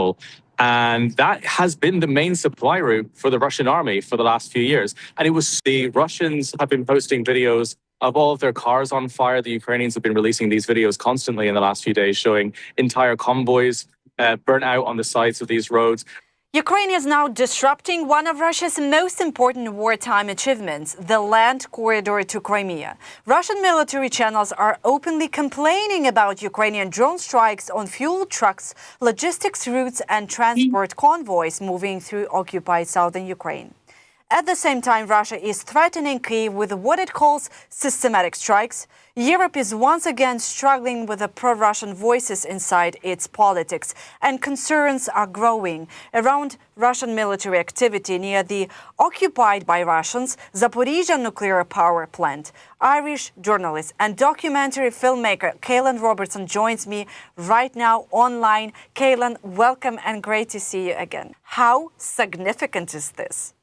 Mariupol. And that has been the main supply route for the Russian army for the last few years. And it was the Russians have been posting videos of all of their cars on fire. The Ukrainians have been releasing these videos constantly in the last few days, showing entire convoys burnt out on the sides of these roads. Ukraine is now disrupting one of Russia's most important wartime achievements, the land corridor to Crimea. Russian military channels are openly complaining about Ukrainian drone strikes on fuel trucks, logistics routes and transport convoys moving through occupied southern Ukraine. At the same time, Russia is threatening Kyiv with what it calls systematic strikes. Europe is once again struggling with the pro-Russian voices inside its politics, and concerns are growing around Russian military activity near the occupied by Russians Zaporizhzhia Nuclear Power Plant. Irish journalist and documentary filmmaker Caolan Robertson joins me right now online. Caolan, welcome and great to see you again. How significant is this?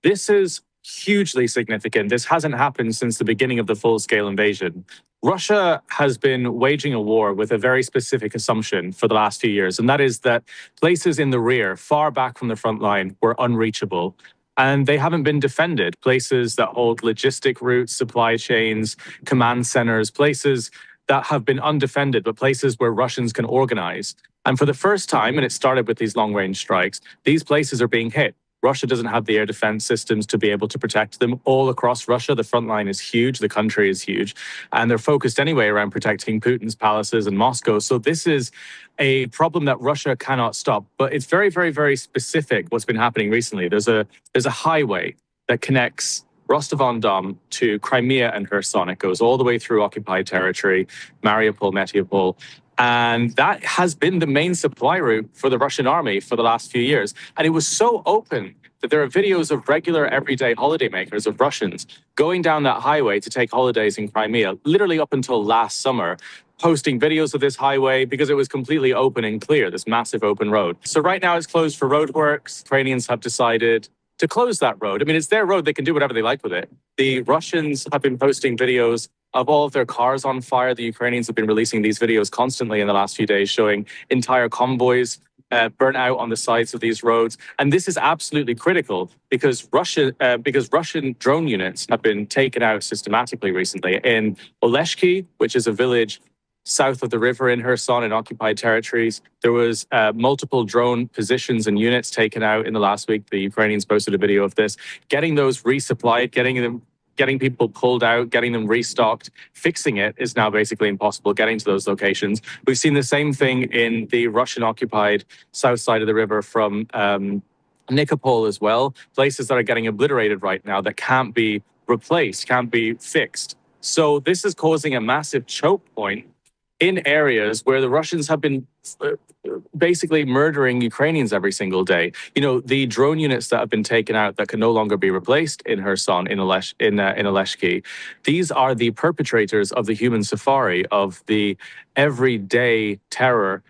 This is hugely significant. This hasn't happened since the beginning of the full-scale invasion. Russia has been waging a war with a very specific assumption for the last few years, and that is that places in the rear, far back from the front line, were unreachable. And they haven't been defended. Places that hold logistic routes, supply chains, command centers, places that have been undefended, but places where Russians can organize. And for the first time, and it started with these long-range strikes, these places are being hit. Russia doesn't have the air defense systems to be able to protect them. All across Russia, the front line is huge, the country is huge, and they're focused anyway around protecting Putin's palaces and Moscow. So this is a problem that Russia cannot stop. But it's very, very, very specific what's been happening recently. There's a highway that connects Rostov-on-Don to Crimea and Kherson. It goes all the way through occupied territory, Mariupol. And that has been the main supply route for the Russian army for the last few years. And it was so open that there are videos of regular everyday holidaymakers, of Russians, going down that highway to take holidays in Crimea, literally up until last summer, posting videos of this highway because it was completely open and clear, this massive open road. So right now it's closed for roadworks. Ukrainians have decided to close that road. I mean, it's their road. They can do whatever they like with it. The Russians have been posting videos of all of their cars on fire. The Ukrainians have been releasing these videos constantly in the last few days, showing entire convoys burnt out on the sides of these roads. And this is absolutely critical because Russian drone units have been taken out systematically recently in Oleshki, which is a village south of the river in Kherson in occupied territories. There was multiple drone positions and units taken out in the last week. The Ukrainians posted a video of this. Getting those resupplied, getting people pulled out, getting them restocked, fixing it is now basically impossible, getting to those locations. We've seen the same thing in the Russian-occupied south side of the river from Nikopol as well, places that are getting obliterated right now that can't be replaced, can't be fixed. So this is causing a massive choke point in areas where the Russians have been basically murdering Ukrainians every single day. You know, the drone units that have been taken out that can no longer be replaced in Kherson, in Oleshki, these are the perpetrators of the human safari, of the everyday terror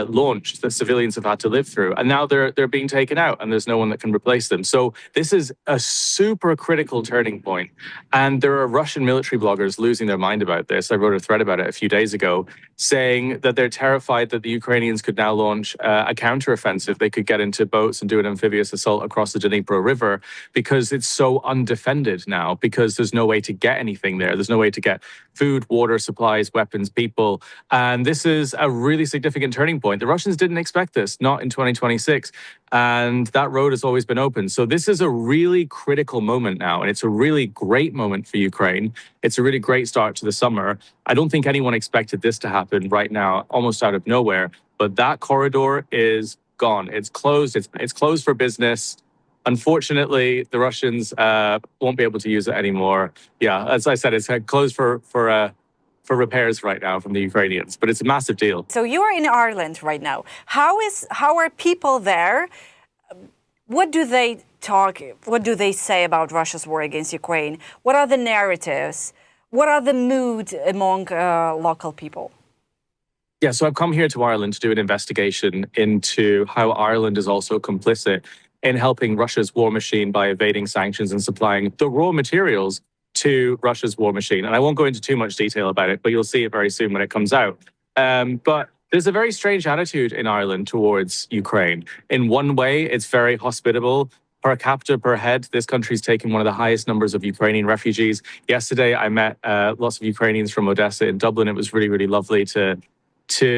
launched that civilians have had to live through. And now they're being taken out and there's no one that can replace them. So this is a super critical turning point. And there are Russian military bloggers losing their mind about this. I wrote a thread about it a few days ago, saying that they're terrified that the Ukrainians could now launch a counteroffensive. They could get into boats and do an amphibious assault across the Dnipro River because it's so undefended now, because there's no way to get anything there. There's no way to get food, water, supplies, weapons, people. And this is a really significant turning point. The Russians didn't expect this, not in 2026. And that road has always been open. So this is a really critical moment now. And it's a really great moment for Ukraine. It's a really great start to the summer. I don't think anyone expected this to happen right now, almost out of nowhere. But that corridor is gone. It's closed. It's closed for business. Unfortunately, the Russians won't be able to use it anymore. Yeah, as I said, it's closed for repairs right now from the Ukrainians, but it's a massive deal. So you are in Ireland right now. How are people there? What do they say about Russia's war against Ukraine? What are the narratives? What are the moods among local people? Yeah, so I've come here to Ireland to do an investigation into how Ireland is also complicit in helping Russia's war machine by evading sanctions and supplying the raw materials to Russia's war machine. And I won't go into too much detail about it, but you'll see it very soon when it comes out. But there's a very strange attitude in Ireland towards Ukraine. In one way, it's very hospitable. Per capita, per head, this country's taken one of the highest numbers of Ukrainian refugees. Yesterday, I met lots of Ukrainians from Odessa in Dublin. It was really, really lovely to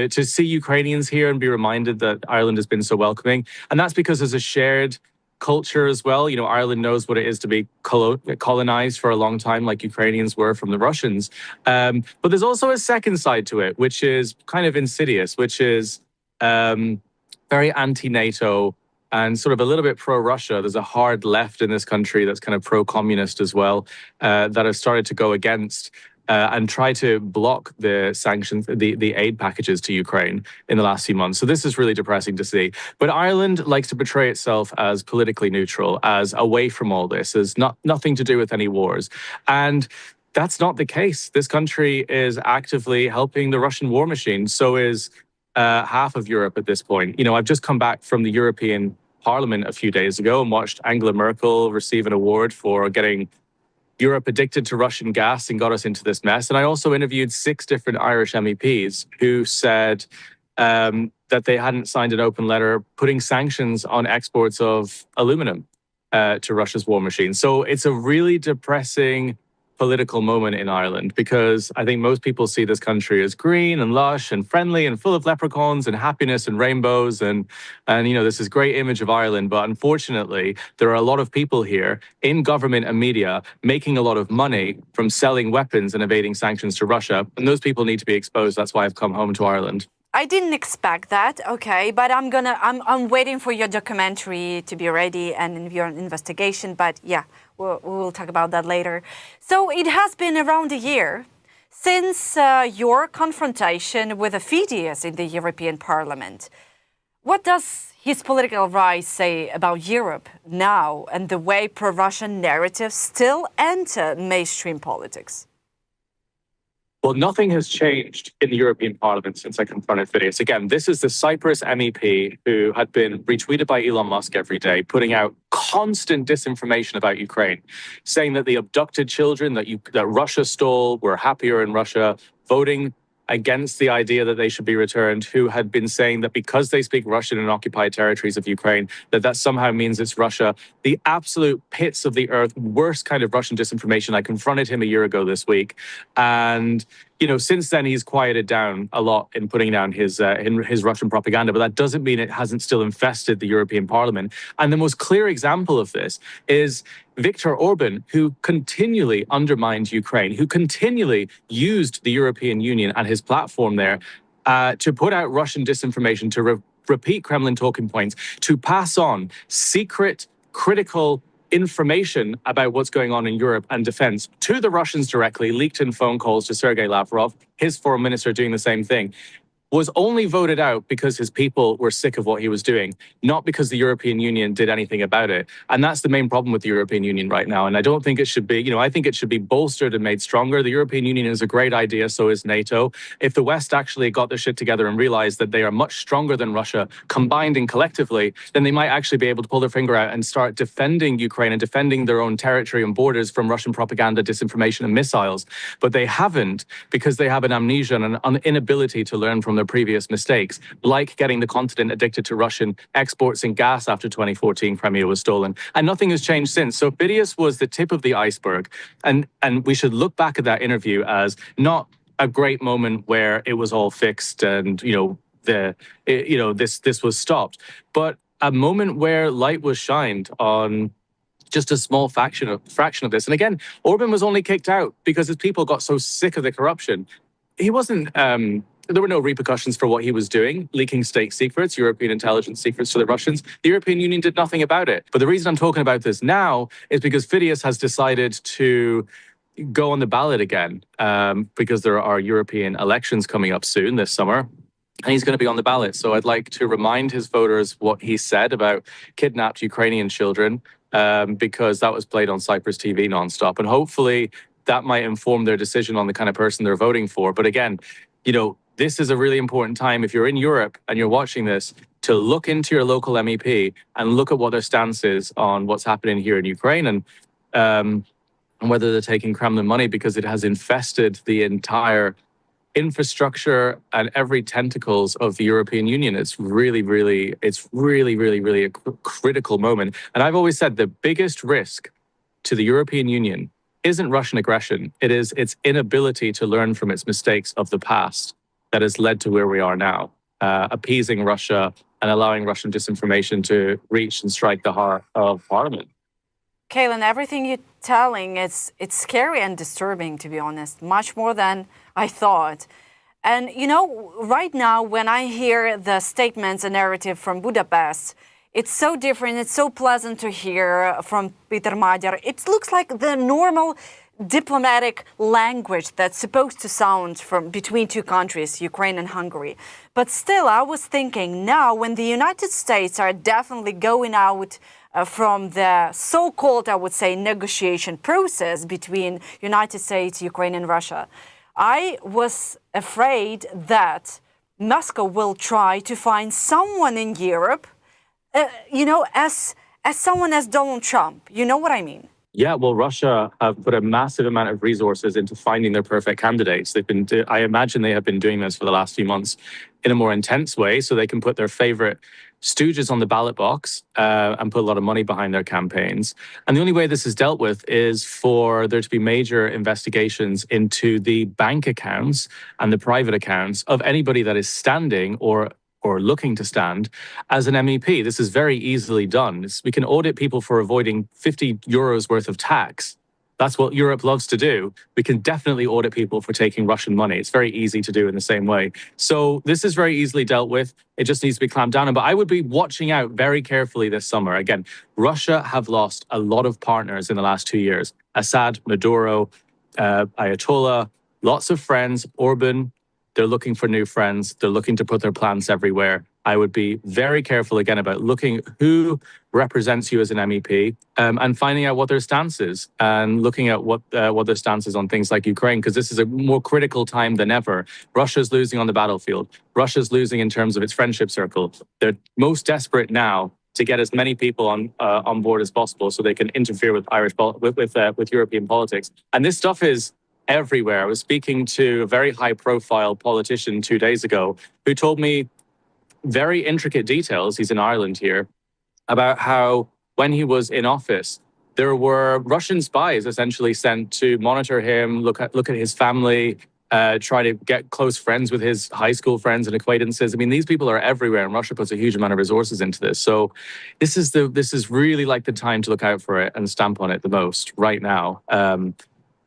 see Ukrainians here and be reminded that Ireland has been so welcoming. And that's because there's a shared culture as well. You know, Ireland knows what it is to be colonized for a long time, like Ukrainians were from the Russians. But there's also a second side to it, which is kind of insidious, which is very anti-NATO and sort of a little bit pro-Russia. There's a hard left in this country that's kind of pro-communist as well, that have started to go against and try to block the sanctions, the aid packages to Ukraine in the last few months. So this is really depressing to see. But Ireland likes to portray itself as politically neutral, as away from all this, as nothing to do with any wars. And that's not the case. This country is actively helping the Russian war machine. So is half of Europe at this point. You know, I've just come back from the European Parliament a few days ago and watched Angela Merkel receive an award for getting Europe addicted to Russian gas and got us into this mess. And I also interviewed 6 different Irish MEPs who said that they hadn't signed an open letter putting sanctions on exports of aluminum to Russia's war machine. So it's a really depressing political moment in Ireland, because I think most people see this country as green and lush and friendly and full of leprechauns and happiness and rainbows and you know, this is great image of Ireland. But unfortunately, there are a lot of people here in government and media making a lot of money from selling weapons and evading sanctions to Russia, and those people need to be exposed. That's why I've come home to Ireland. I didn't expect that, okay, but I'm waiting for your documentary to be ready and your investigation, but yeah, we'll talk about that later. So it has been around a year since your confrontation with Fides in the European Parliament. What does his political rise say about Europe now and the way pro-Russian narratives still enter mainstream politics? Well, nothing has changed in the European Parliament since I confronted Fides. Again, this is the Cyprus MEP who had been retweeted by Elon Musk every day, putting out constant disinformation about Ukraine, saying that the abducted children that Russia stole were happier in Russia, voting against the idea that they should be returned, who had been saying that because they speak Russian in occupied territories of Ukraine, that somehow means it's Russia. The absolute pits of the earth, worst kind of Russian disinformation. I confronted him a year ago this week. And, you know, since then he's quieted down a lot in putting down his Russian propaganda, but that doesn't mean it hasn't still infested the European Parliament. And the most clear example of this is Viktor Orban, who continually undermined Ukraine, who continually used the European Union and his platform there to put out Russian disinformation, to repeat Kremlin talking points, to pass on secret, critical information about what's going on in Europe and defense to the Russians directly, leaked in phone calls to Sergei Lavrov, his foreign minister doing the same thing, was only voted out because his people were sick of what he was doing, not because the European Union did anything about it. And that's the main problem with the European Union right now. And I don't think it should be, you know, I think it should be bolstered and made stronger. The European Union is a great idea, so is NATO. If the West actually got their shit together and realized that they are much stronger than Russia, combined and collectively, then they might actually be able to pull their finger out and start defending Ukraine and defending their own territory and borders from Russian propaganda, disinformation, and missiles. But they haven't, because they have an amnesia and an inability to learn from their previous mistakes, like getting the continent addicted to Russian exports in gas after 2014 Crimea was stolen. And nothing has changed since. So Fides was the tip of the iceberg. And we should look back at that interview as not a great moment where it was all fixed and, you know, this was stopped, but a moment where light was shined on just a small fraction of this. And again, Orban was only kicked out because his people got so sick of the corruption. He wasn't there were no repercussions for what he was doing, leaking state secrets, European intelligence secrets to the Russians. The European Union did nothing about it. But the reason I'm talking about this now is because Fides has decided to go on the ballot again, because there are European elections coming up soon this summer. And he's going to be on the ballot. So I'd like to remind his voters what he said about kidnapped Ukrainian children, because that was played on Cyprus TV nonstop. And hopefully that might inform their decision on the kind of person they're voting for. But again, you know, this is a really important time, if you're in Europe and you're watching this, to look into your local MEP and look at what their stance is on what's happening here in Ukraine and whether they're taking Kremlin money, because it has infested the entire infrastructure and every tentacles of the European Union. It's really, really a critical moment. And I've always said the biggest risk to the European Union isn't Russian aggression. It is its inability to learn from its mistakes of the past that has led to where we are now, appeasing Russia and allowing Russian disinformation to reach and strike the heart of Parliament. Caolan, everything you're telling, it's scary and disturbing, to be honest, much more than I thought. And, you know, right now, when I hear the statements and narrative from Budapest, it's so different, it's so pleasant to hear from Peter Magyar. It looks like the normal diplomatic language that's supposed to sound from between two countries, Ukraine and Hungary. But still, I was thinking now when the United States are definitely going out from the so-called, I would say, negotiation process between United States, Ukraine and Russia, I was afraid that Moscow will try to find someone in Europe, you know, as someone as Donald Trump. You know what I mean? Yeah, well, Russia have put a massive amount of resources into finding their perfect candidates. I imagine they have been doing this for the last few months in a more intense way, so they can put their favorite stooges on the ballot box and put a lot of money behind their campaigns. And the only way this is dealt with is for there to be major investigations into the bank accounts and the private accounts of anybody that is standing or looking to stand as an MEP. This is very easily done. We can audit people for avoiding 50 euros worth of tax. That's what Europe loves to do. We can definitely audit people for taking Russian money. It's very easy to do in the same way. So this is very easily dealt with. It just needs to be clamped down on. But I would be watching out very carefully this summer. Again, Russia have lost a lot of partners in the last 2 years. Assad, Maduro, Ayatollah, lots of friends, Orban. They're looking for new friends. They're looking to put their plants everywhere. I would be very careful again about looking who represents you as an MEP and finding out what their stance is and looking at what their stance is on things like Ukraine, because this is a more critical time than ever. Russia's losing on the battlefield. Russia's losing in terms of its friendship circle. They're most desperate now to get as many people on board as possible so they can interfere with with European politics. And this stuff is everywhere. I was speaking to a very high-profile politician 2 days ago who told me very intricate details, he's in Ireland here, about how when he was in office, there were Russian spies essentially sent to monitor him, look at his family, try to get close friends with his high school friends and acquaintances. I mean, these people are everywhere, and Russia puts a huge amount of resources into this. So this is really like the time to look out for it and stamp on it the most right now.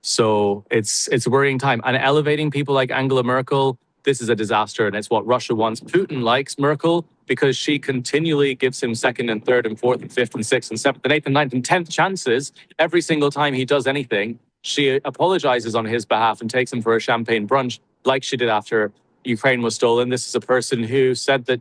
So it's a worrying time. And elevating people like Angela Merkel, this is a disaster, and it's what Russia wants. Putin likes Merkel because she continually gives him second and third and fourth and fifth and sixth and seventh and eighth and ninth and 10th chances. Every single time he does anything, she apologizes on his behalf and takes him for a champagne brunch like she did after Ukraine was stolen. This is a person who said that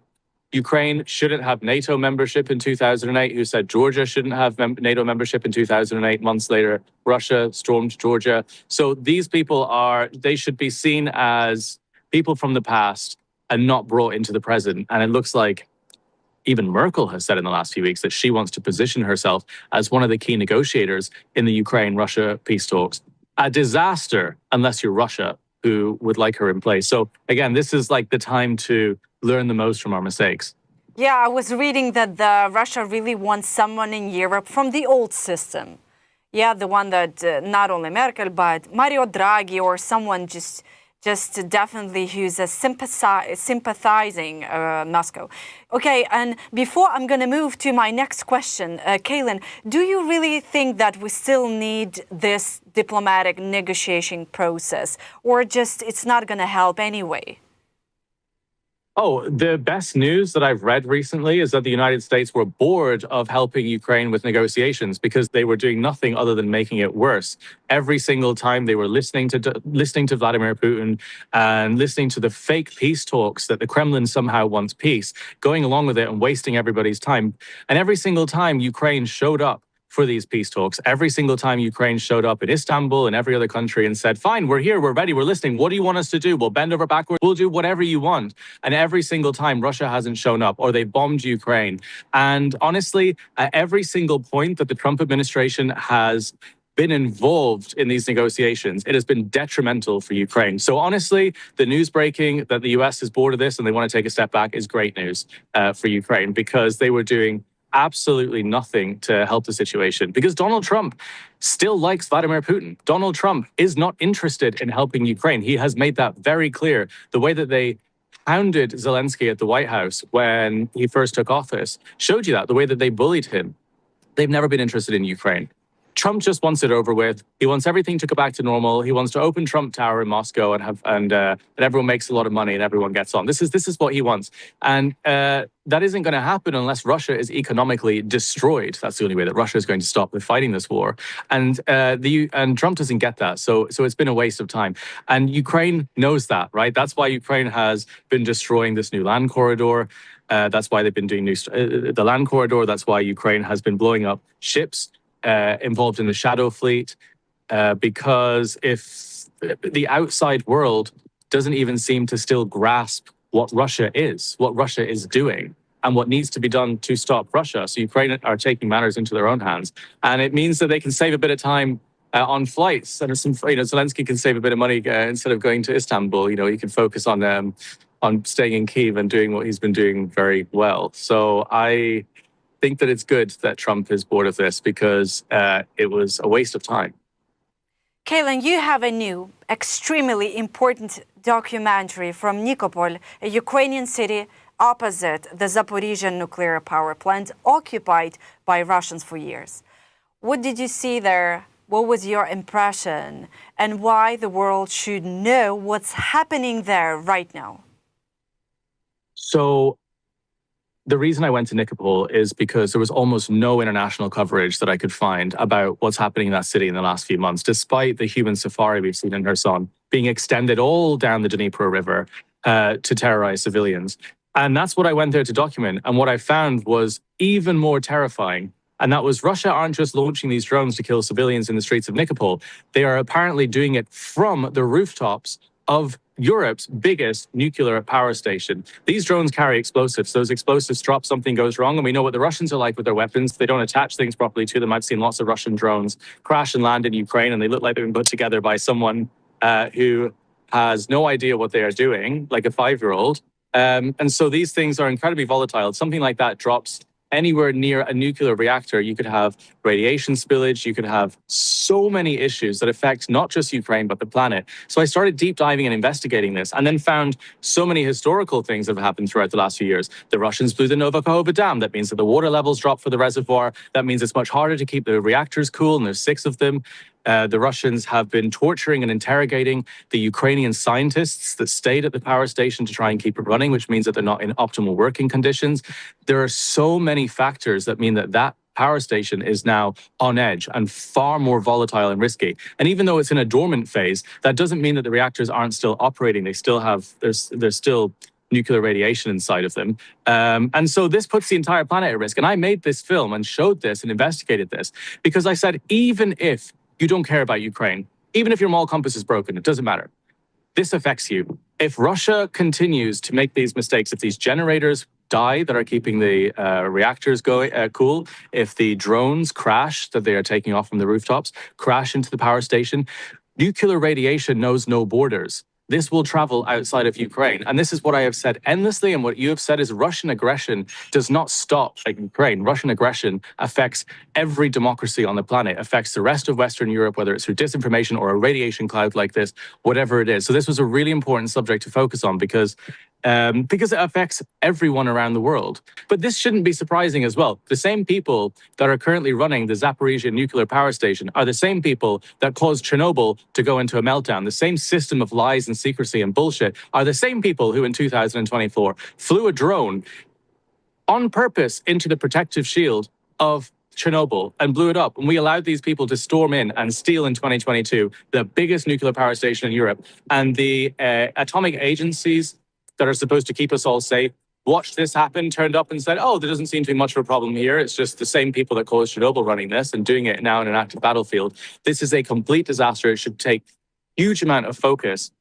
Ukraine shouldn't have NATO membership in 2008, who said Georgia shouldn't have NATO membership in 2008. Months later, Russia stormed Georgia. So these people they should be seen as people from the past and not brought into the present. And it looks like even Merkel has said in the last few weeks that she wants to position herself as one of the key negotiators in the Ukraine-Russia peace talks. A disaster unless you're Russia, who would like her in place. So again, this is like the time to learn the most from our mistakes. Yeah, I was reading that Russia really wants someone in Europe from the old system. Yeah, the one that not only Merkel, but Mario Draghi or someone just definitely who's sympathizing Moscow. Okay, and before I'm going to move to my next question, Caolan, do you really think that we still need this diplomatic negotiation process, or just it's not going to help anyway? Oh, the best news that I've read recently is that the United States were bored of helping Ukraine with negotiations because they were doing nothing other than making it worse. Every single time they were listening to Vladimir Putin and listening to the fake peace talks that the Kremlin somehow wants peace, going along with it and wasting everybody's time. And every single time Ukraine showed up for these peace talks, every single time Ukraine showed up in Istanbul and every other country and said, fine, we're here, we're ready, we're listening. What do you want us to do? We'll bend over backwards. We'll do whatever you want. And every single time Russia hasn't shown up or they bombed Ukraine. And honestly, at every single point that the Trump administration has been involved in these negotiations, it has been detrimental for Ukraine. So honestly, the news breaking that the US is bored of this and they want to take a step back is great news for Ukraine, because they were doing absolutely nothing to help the situation, because Donald Trump still likes Vladimir Putin. Donald Trump is not interested in helping Ukraine. He has made that very clear. The way that they hounded Zelensky at the White House when he first took office showed you that. The way that they bullied him. They've never been interested in Ukraine. Trump just wants it over with. He wants everything to go back to normal. He wants to open Trump Tower in Moscow and everyone makes a lot of money and everyone gets on. This is what he wants, and that isn't going to happen unless Russia is economically destroyed. That's the only way that Russia is going to stop with fighting this war. And Trump doesn't get that. So it's been a waste of time. And Ukraine knows that, right? That's why Ukraine has been destroying this new land corridor. That's why they've been doing the land corridor. That's why Ukraine has been blowing up ships involved in the shadow fleet, because if the outside world doesn't even seem to still grasp what Russia is doing, and what needs to be done to stop Russia. So Ukraine are taking matters into their own hands, and it means that they can save a bit of time on flights, and Zelensky can save a bit of money instead of going to Istanbul. He can focus on staying in Kyiv and doing what he's been doing very well. So I think that it's good that Trump is bored of this, because it was a waste of time. Caolan, you have a new, extremely important documentary from Nikopol, a Ukrainian city opposite the Zaporizhzhia Nuclear Power Plant, occupied by Russians for years. What did you see there? What was your impression? And why the world should know what's happening there right now? So the reason I went to Nikopol is because there was almost no international coverage that I could find about what's happening in that city in the last few months, despite the human safari we've seen in Kherson being extended all down the Dnipro River to terrorize civilians. And that's what I went there to document. And what I found was even more terrifying. And that was Russia aren't just launching these drones to kill civilians in the streets of Nikopol. They are apparently doing it from the rooftops of Europe's biggest nuclear power station. These drones carry explosives. Those explosives drop, something goes wrong, and we know what the Russians are like with their weapons. They don't attach things properly to them. I've seen lots of Russian drones crash and land in Ukraine, and they look like they've been put together by someone who has no idea what they are doing, like a 5-year-old. And so these things are incredibly volatile. Something like that drops anywhere near a nuclear reactor, you could have radiation spillage, you could have so many issues that affect not just Ukraine, but the planet. So I started deep diving and investigating this, and then found so many historical things that have happened throughout the last few years. The Russians blew the Novakahova Dam. That means that the water levels drop for the reservoir. That means it's much harder to keep the reactors cool, and there's 6 of them. The Russians have been torturing and interrogating the Ukrainian scientists that stayed at the power station to try and keep it running, which means that they're not in optimal working conditions. There are so many factors that mean that that power station is now on edge and far more volatile and risky. And even though it's in a dormant phase, that doesn't mean that the reactors aren't still operating. They still have, there's still nuclear radiation inside of them. And so this puts the entire planet at risk. And I made this film and showed this and investigated this because I said, even if you don't care about Ukraine, even if your moral compass is broken, it doesn't matter. This affects you. If Russia continues to make these mistakes, if these generators die that are keeping the reactors going cool, if the drones crash that they are taking off from the rooftops, crash into the power station, nuclear radiation knows no borders. This will travel outside of Ukraine. And this is what I have said endlessly. And what you have said is Russian aggression does not stop at Ukraine. Russian aggression affects every democracy on the planet, affects the rest of Western Europe, whether it's through disinformation or a radiation cloud like this, whatever it is. So this was a really important subject to focus on because it affects everyone around the world. But this shouldn't be surprising as well. The same people that are currently running the Zaporizhzhia nuclear power station are the same people that caused Chernobyl to go into a meltdown. The same system of lies and secrecy and bullshit are the same people who in 2024 flew a drone on purpose into the protective shield of Chernobyl and blew it up. And we allowed these people to storm in and steal in 2022 the biggest nuclear power station in Europe. And the atomic agencies that are supposed to keep us all safe watched this happen, turned up and said, oh, there doesn't seem to be much of a problem here. It's just the same people that caused Chernobyl running this and doing it now in an active battlefield. This is a complete disaster. It should take huge amount of focus.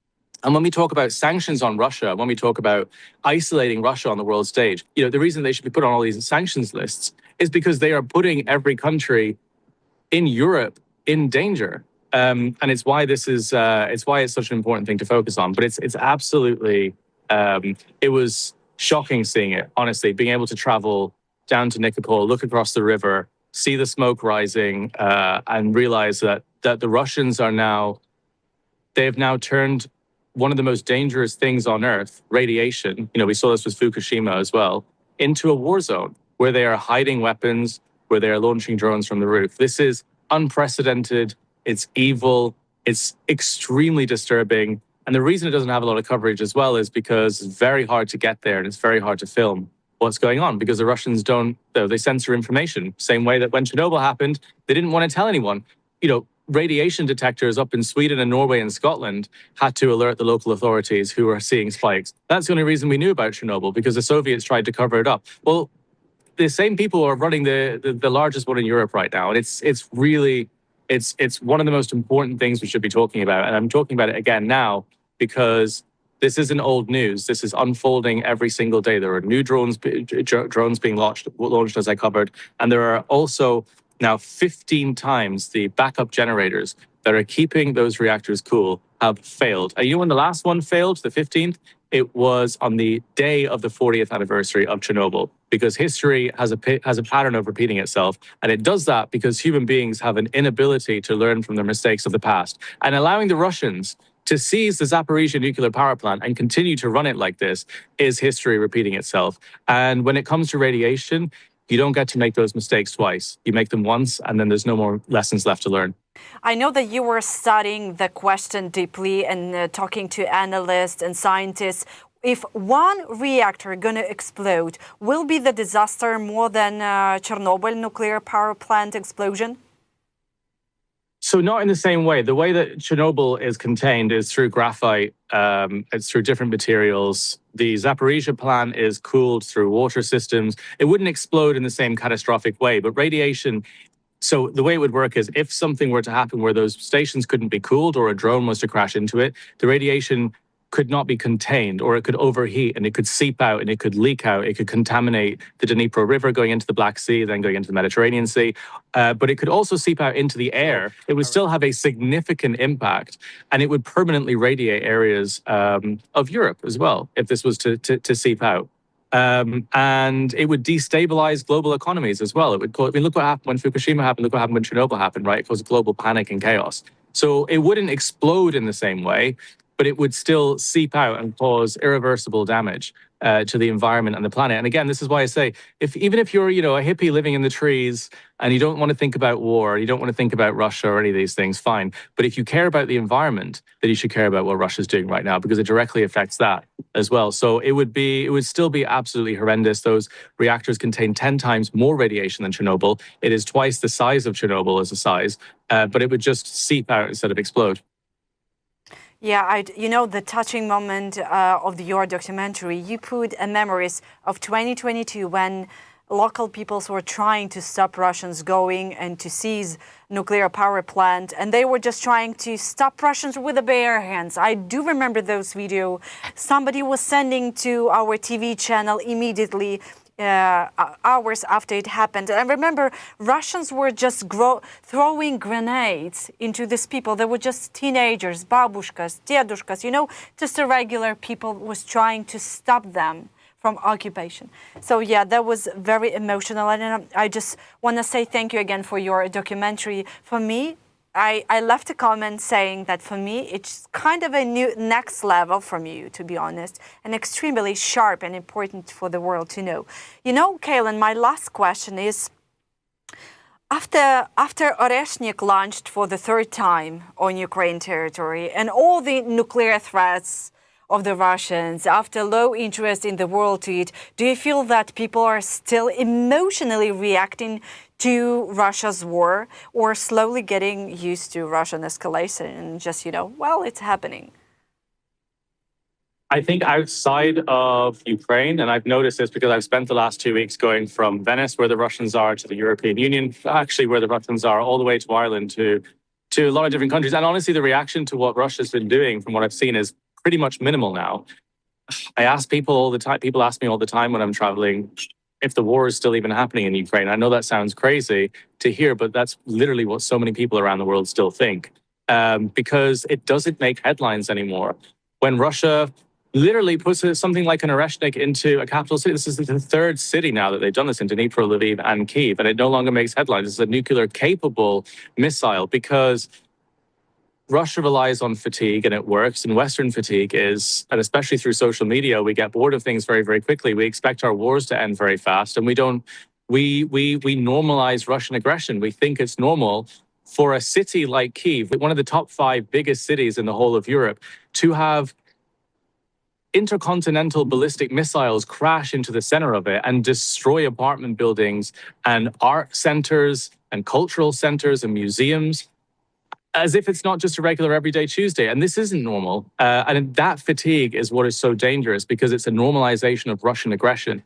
And when we talk about sanctions on Russia, when we talk about isolating Russia on the world stage, the reason they should be put on all these sanctions lists is because they are putting every country in Europe in danger. And it's why it's why it's such an important thing to focus on. But it's absolutely, it was shocking seeing it, honestly, being able to travel down to Nikopol, look across the river, see the smoke rising, and realize that the Russians they have now turned one of the most dangerous things on Earth, radiation, we saw this with Fukushima as well, into a war zone where they are hiding weapons, where they are launching drones from the roof. This is unprecedented. It's evil. It's extremely disturbing. And the reason it doesn't have a lot of coverage as well is because it's very hard to get there and it's very hard to film what's going on, because the Russians they censor information. Same way that when Chernobyl happened, they didn't want to tell anyone. Radiation detectors up in Sweden and Norway and Scotland had to alert the local authorities who were seeing spikes. That's the only reason we knew about Chernobyl, because the Soviets tried to cover it up. Well, the same people are running the largest one in Europe right now. And it's really, it's one of the most important things we should be talking about. And I'm talking about it again now because this isn't old news. This is unfolding every single day. There are new drones being launched, as I covered. And there are also now 15 times the backup generators that are keeping those reactors cool have failed. And when the last one failed, the 15th, it was on the day of the 40th anniversary of Chernobyl, because history has a pattern of repeating itself. And it does that because human beings have an inability to learn from their mistakes of the past. And allowing the Russians to seize the Zaporizhzhia Nuclear Power Plant and continue to run it like this is history repeating itself. And when it comes to radiation, you don't get to make those mistakes twice. You make them once, and then there's no more lessons left to learn. I know that you were studying the question deeply and talking to analysts and scientists. If one reactor going to explode, will be the disaster more than Chernobyl nuclear power plant explosion? So not in the same way. The way that Chernobyl is contained is through graphite. It's through different materials. The Zaporizhzhia plant is cooled through water systems. It wouldn't explode in the same catastrophic way, but radiation. So the way it would work is if something were to happen where those stations couldn't be cooled or a drone was to crash into it, the radiation could not be contained, or it could overheat and it could seep out and it could leak out. It could contaminate the Dnipro River going into the Black Sea, then going into the Mediterranean Sea. But it could also seep out into the air. It would still have a significant impact, and it would permanently radiate areas of Europe as well if this was to seep out. And it would destabilize global economies as well. It would look what happened when Fukushima happened, look what happened when Chernobyl happened, right? It caused global panic and chaos. So it wouldn't explode in the same way, but it would still seep out and cause irreversible damage to the environment and the planet. And again, this is why I say, even if you're, a hippie living in the trees and you don't want to think about war, you don't want to think about Russia or any of these things, fine. But if you care about the environment, then you should care about what Russia's doing right now, because it directly affects that as well. So it would still be absolutely horrendous. Those reactors contain 10 times more radiation than Chernobyl. It is twice the size of Chernobyl as a size, but it would just seep out instead of explode. Yeah, the touching moment of your documentary, you put memories of 2022 when local peoples were trying to stop Russians going and to seize nuclear power plant, and they were just trying to stop Russians with the bare hands. I do remember those videos. Somebody was sending to our TV channel immediately hours after it happened. And I remember Russians were just throwing grenades into these people. They were just teenagers, babushkas, dedushkas, just the regular people was trying to stop them from occupation. So yeah, that was very emotional. And I just want to say thank you again for your documentary. For me, I left a comment saying that for me, it's kind of a new next level from you, to be honest, and extremely sharp and important for the world to know. Caolan, my last question is, after Oreshnik launched for the third time on Ukraine territory and all the nuclear threats of the Russians, after low interest in the world to it, do you feel that people are still emotionally reacting to Russia's war, or slowly getting used to Russian escalation and just, it's happening? I think outside of Ukraine, and I've noticed this because I've spent the last 2 weeks going from Venice, where the Russians are, to the European Union, actually where the Russians are, all the way to Ireland, to a lot of different countries. And honestly, the reaction to what Russia's been doing, from what I've seen, is pretty much minimal now. I ask people all the time, people ask me all the time when I'm traveling, if the war is still even happening in Ukraine. I know that sounds crazy to hear, but that's literally what so many people around the world still think, because it doesn't make headlines anymore. When Russia literally puts something like an Oreshnik into a capital city, this is the third city now that they've done this in Dnipro, Lviv, and Kyiv, and it no longer makes headlines. It's a nuclear-capable missile because Russia relies on fatigue and it works, and Western fatigue is, and especially through social media, we get bored of things very, very quickly. We expect our wars to end very fast, and we normalize Russian aggression. We think it's normal for a city like Kyiv, one of the top 5 biggest cities in the whole of Europe, to have intercontinental ballistic missiles crash into the center of it and destroy apartment buildings and art centers and cultural centers and museums, as if it's not just a regular everyday Tuesday. And this isn't normal. And that fatigue is what is so dangerous, because it's a normalization of Russian aggression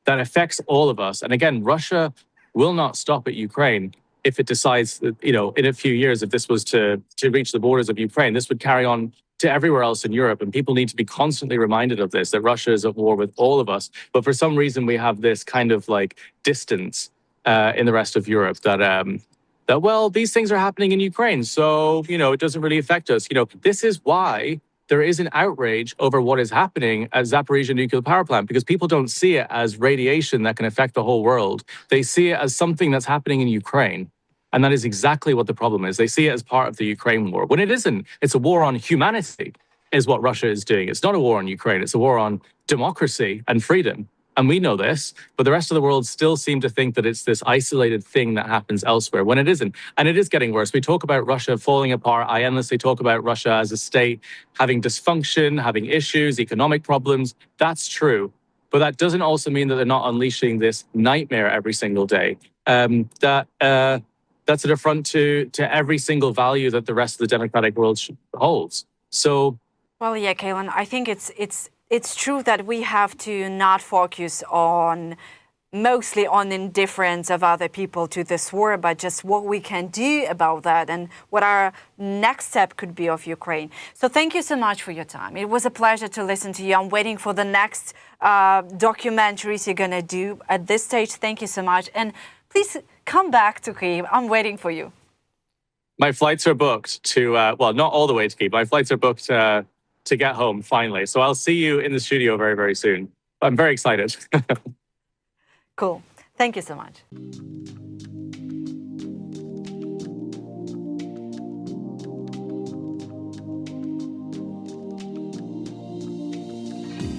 that affects all of us. And again, Russia will not stop at Ukraine if it decides that, in a few years, if this was to reach the borders of Ukraine, this would carry on to everywhere else in Europe. And people need to be constantly reminded of this, that Russia is at war with all of us. But for some reason, we have this kind of like distance in the rest of Europe that, well, these things are happening in Ukraine, so, it doesn't really affect us. This is why there is an outrage over what is happening at Zaporizhzhia Nuclear Power Plant, because people don't see it as radiation that can affect the whole world. They see it as something that's happening in Ukraine. And that is exactly what the problem is. They see it as part of the Ukraine war, when it isn't. It's a war on humanity is what Russia is doing. It's not a war on Ukraine. It's a war on democracy and freedom. And we know this, but the rest of the world still seem to think that it's this isolated thing that happens elsewhere, when it isn't. And it is getting worse. We talk about Russia falling apart. I endlessly talk about Russia as a state having dysfunction, having issues, economic problems. That's true. But that doesn't also mean that they're not unleashing this nightmare every single day. That's an affront to every single value that the rest of the democratic world holds. So, well, yeah, Caolan, I think it's true that we have to not focus mostly on indifference of other people to this war, but just what we can do about that and what our next step could be of Ukraine. So thank you so much for your time. It was a pleasure to listen to you. I'm waiting for the next documentaries you're going to do. At this stage, thank you so much. And please come back to Kyiv. I'm waiting for you. My flights are booked to, well, not all the way to Kyiv. My flights are booked to get home finally. So I'll see you in the studio very, very soon. I'm very excited. Cool. Thank you so much.